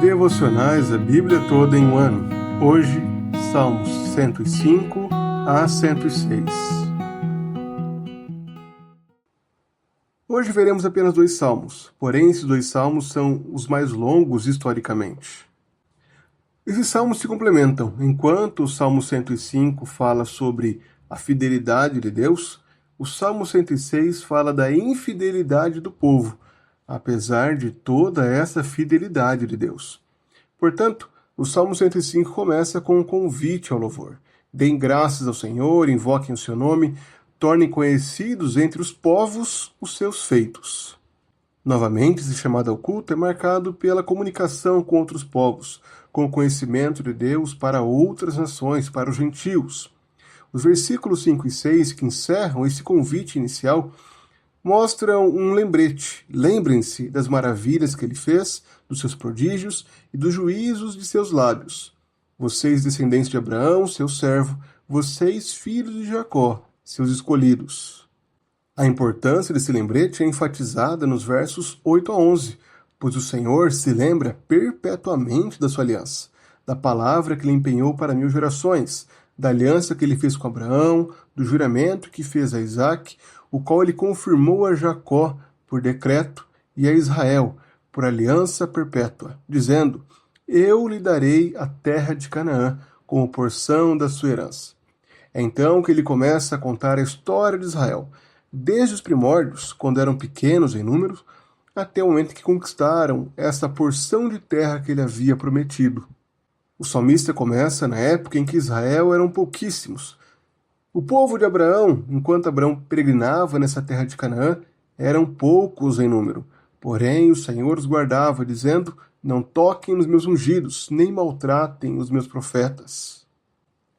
Devocionais a Bíblia toda em um ano. Hoje, Salmos 105 a 106. Hoje veremos apenas 2 salmos, porém esses 2 salmos são os mais longos historicamente. Esses salmos se complementam. Enquanto o Salmo 105 fala sobre a fidelidade de Deus, o Salmo 106 fala da infidelidade do povo, apesar de toda essa fidelidade de Deus. Portanto, o Salmo 105 começa com um convite ao louvor. Deem graças ao Senhor, invoquem o seu nome, tornem conhecidos entre os povos os seus feitos. Novamente, esse chamado ao culto é marcado pela comunicação com outros povos, com o conhecimento de Deus para outras nações, para os gentios. Os versículos 5 e 6, que encerram esse convite inicial, mostram um lembrete. Lembrem-se das maravilhas que ele fez, dos seus prodígios e dos juízos de seus lábios. Vocês, descendentes de Abraão, seu servo, vocês, filhos de Jacó, seus escolhidos. A importância desse lembrete é enfatizada nos versos 8 a 11, pois o Senhor se lembra perpetuamente da sua aliança, da palavra que ele empenhou para 1000 gerações, da aliança que ele fez com Abraão, do juramento que fez a Isaque, o qual ele confirmou a Jacó por decreto e a Israel por aliança perpétua, dizendo: Eu lhe darei a terra de Canaã como porção da sua herança. É então que ele começa a contar a história de Israel, desde os primórdios, quando eram pequenos em número, até o momento que conquistaram essa porção de terra que ele havia prometido. O salmista começa na época em que Israel eram pouquíssimos. O povo de Abraão, enquanto Abraão peregrinava nessa terra de Canaã, eram poucos em número. Porém, o Senhor os guardava, dizendo: Não toquem nos meus ungidos, nem maltratem os meus profetas.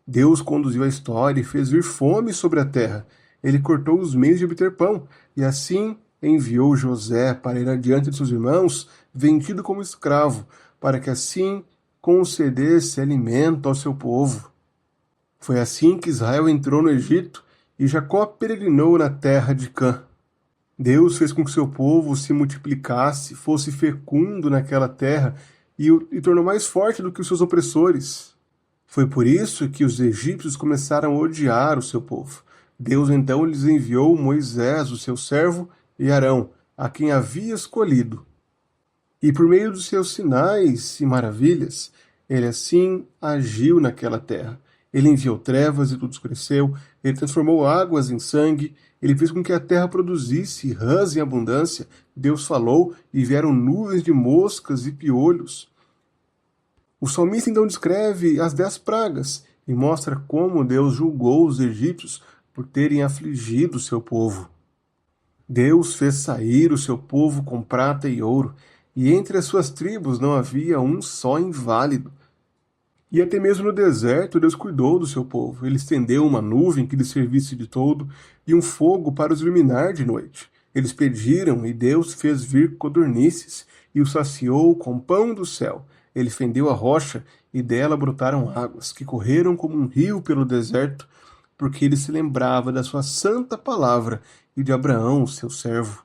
Deus conduziu a história e fez vir fome sobre a terra. Ele cortou os meios de obter pão, e assim enviou José para ir adiante de seus irmãos, vendido como escravo, para que assim concedesse alimento ao seu povo. Foi assim que Israel entrou no Egito e Jacó peregrinou na terra de Cã. Deus fez com que seu povo se multiplicasse, fosse fecundo naquela terra e tornou mais forte do que os seus opressores. Foi por isso que os egípcios começaram a odiar o seu povo. Deus então lhes enviou Moisés, o seu servo, e Arão, a quem havia escolhido. E por meio dos seus sinais e maravilhas, ele assim agiu naquela terra. Ele enviou trevas e tudo escureceu, ele transformou águas em sangue, ele fez com que a terra produzisse rãs em abundância. Deus falou e vieram nuvens de moscas e piolhos. O salmista então descreve as 10 pragas e mostra como Deus julgou os egípcios por terem afligido o seu povo. Deus fez sair o seu povo com prata e ouro, e entre as suas tribos não havia um só inválido. E até mesmo no deserto Deus cuidou do seu povo. Ele estendeu uma nuvem que lhes servisse de todo e um fogo para os iluminar de noite. Eles pediram e Deus fez vir codornizes e os saciou com pão do céu. Ele fendeu a rocha e dela brotaram águas que correram como um rio pelo deserto, porque ele se lembrava da sua santa palavra e de Abraão, seu servo.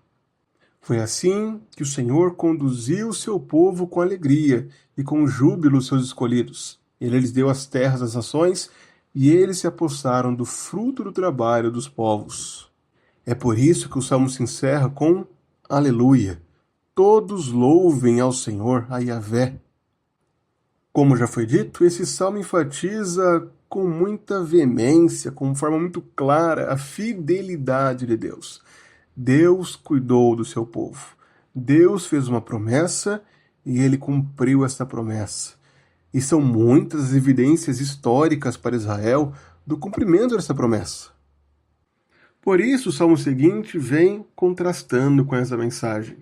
Foi assim que o Senhor conduziu o seu povo com alegria e com júbilo os seus escolhidos. Ele lhes deu as terras das nações e eles se apossaram do fruto do trabalho dos povos. É por isso que o salmo se encerra com Aleluia. Todos louvem ao Senhor, a Yahvé. Como já foi dito, esse salmo enfatiza com muita veemência, com forma muito clara, a fidelidade de Deus. Deus cuidou do seu povo. Deus fez uma promessa e ele cumpriu essa promessa. E são muitas as evidências históricas para Israel do cumprimento dessa promessa. Por isso, o salmo seguinte vem contrastando com essa mensagem.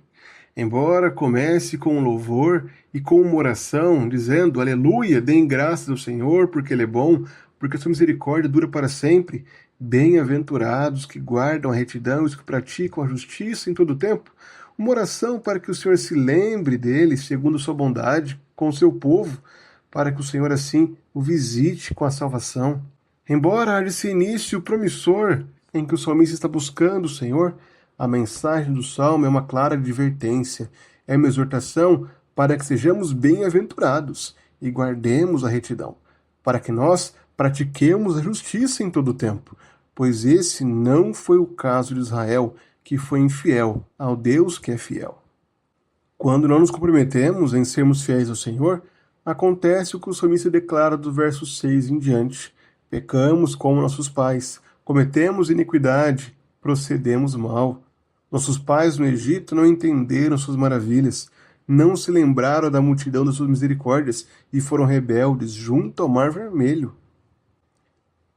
Embora comece com um louvor e com uma oração, dizendo: Aleluia, deem graças ao Senhor, porque Ele é bom, porque a sua misericórdia dura para sempre. Bem-aventurados que guardam a retidão e os que praticam a justiça em todo o tempo. Uma oração para que o Senhor se lembre dele, segundo sua bondade, com o seu povo, para que o Senhor assim o visite com a salvação. Embora haja esse início promissor em que o salmista está buscando o Senhor, a mensagem do salmo é uma clara advertência, é uma exortação para que sejamos bem-aventurados e guardemos a retidão, para que nós pratiquemos a justiça em todo o tempo, pois esse não foi o caso de Israel, que foi infiel ao Deus que é fiel. Quando não nos comprometemos em sermos fiéis ao Senhor, acontece o que o salmista declara do verso 6 em diante: pecamos como nossos pais, cometemos iniquidade, procedemos mal. Nossos pais no Egito não entenderam suas maravilhas, não se lembraram da multidão das suas misericórdias e foram rebeldes junto ao Mar Vermelho.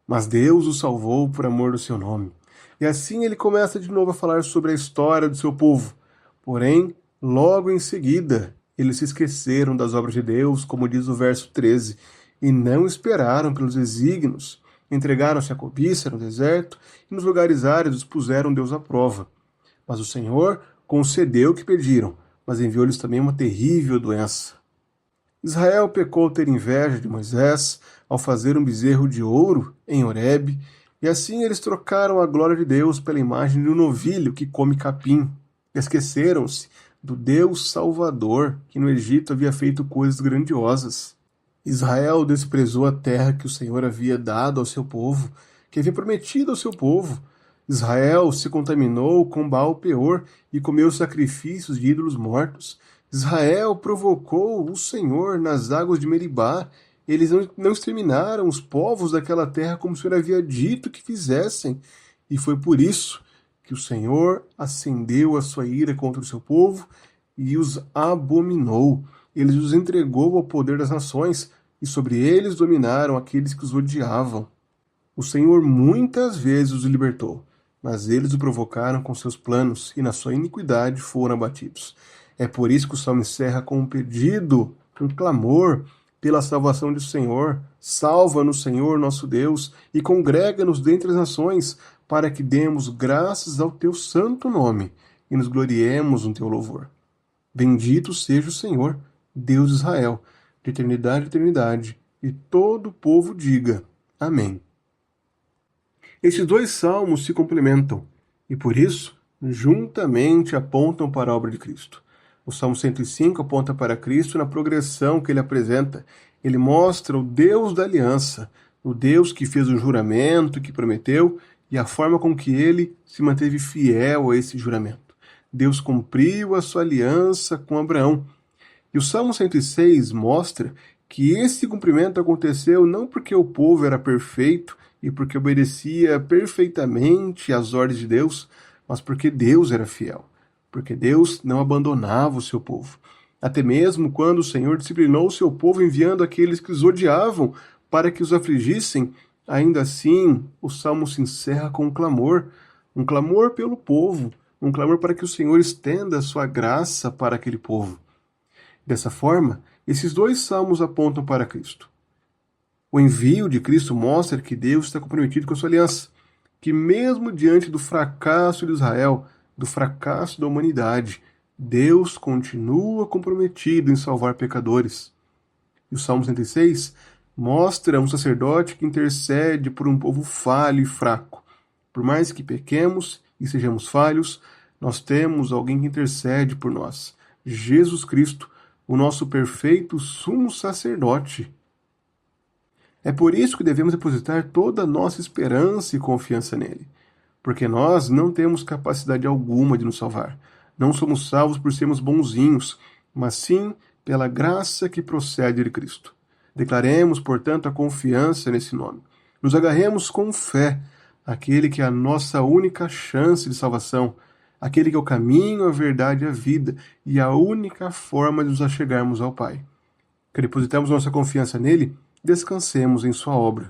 Mas Deus os salvou por amor do seu nome. E assim ele começa de novo a falar sobre a história do seu povo. Porém, logo em seguida, eles se esqueceram das obras de Deus, como diz o verso 13, e não esperaram pelos desígnios. Entregaram-se à cobiça no deserto e nos lugares áridos puseram Deus à prova. Mas o Senhor concedeu o que pediram, mas enviou-lhes também uma terrível doença. Israel pecou ao ter inveja de Moisés, ao fazer um bezerro de ouro em Horebe, e assim eles trocaram a glória de Deus pela imagem de um novilho que come capim. Esqueceram-se do Deus Salvador, que no Egito havia feito coisas grandiosas. Israel desprezou a terra que o Senhor havia dado ao seu povo, que havia prometido ao seu povo. Israel se contaminou com Baal-peor e comeu sacrifícios de ídolos mortos. Israel provocou o Senhor nas águas de Meribá. Eles não exterminaram os povos daquela terra como o Senhor havia dito que fizessem. E foi por isso que o Senhor acendeu a sua ira contra o seu povo e os abominou. Ele os entregou ao poder das nações, e sobre eles dominaram aqueles que os odiavam. O Senhor muitas vezes os libertou, mas eles o provocaram com seus planos, e na sua iniquidade foram abatidos. É por isso que o Salmo encerra com um pedido, um clamor pela salvação do Senhor. Salva-nos, Senhor, nosso Deus, e congrega-nos dentre as nações, para que demos graças ao teu santo nome e nos gloriemos no teu louvor. Bendito seja o Senhor, Deus de Israel, de eternidade a eternidade, e todo o povo diga: Amém. Estes dois salmos se complementam, e por isso, juntamente apontam para a obra de Cristo. O Salmo 105 aponta para Cristo na progressão que ele apresenta. Ele mostra o Deus da aliança, o Deus que fez o juramento, que prometeu, e a forma com que ele se manteve fiel a esse juramento. Deus cumpriu a sua aliança com Abraão. E o Salmo 106 mostra que esse cumprimento aconteceu não porque o povo era perfeito e porque obedecia perfeitamente às ordens de Deus, mas porque Deus era fiel, porque Deus não abandonava o seu povo. Até mesmo quando o Senhor disciplinou o seu povo enviando aqueles que os odiavam para que os afligissem, ainda assim o Salmo se encerra com um clamor pelo povo, um clamor para que o Senhor estenda a sua graça para aquele povo. Dessa forma, esses dois salmos apontam para Cristo. O envio de Cristo mostra que Deus está comprometido com a sua aliança, que mesmo diante do fracasso de Israel, do fracasso da humanidade, Deus continua comprometido em salvar pecadores. E o Salmo 106 mostra um sacerdote que intercede por um povo falho e fraco. Por mais que pequemos e sejamos falhos, nós temos alguém que intercede por nós, Jesus Cristo, o nosso perfeito sumo sacerdote. É por isso que devemos depositar toda a nossa esperança e confiança nele, porque nós não temos capacidade alguma de nos salvar. Não somos salvos por sermos bonzinhos, mas sim pela graça que procede de Cristo. Declaremos, portanto, a confiança nesse nome. Nos agarremos com fé àquele que é a nossa única chance de salvação, aquele que é o caminho, a verdade e a vida, e a única forma de nos achegarmos ao Pai. Que depositamos nossa confiança nele, descansemos em sua obra.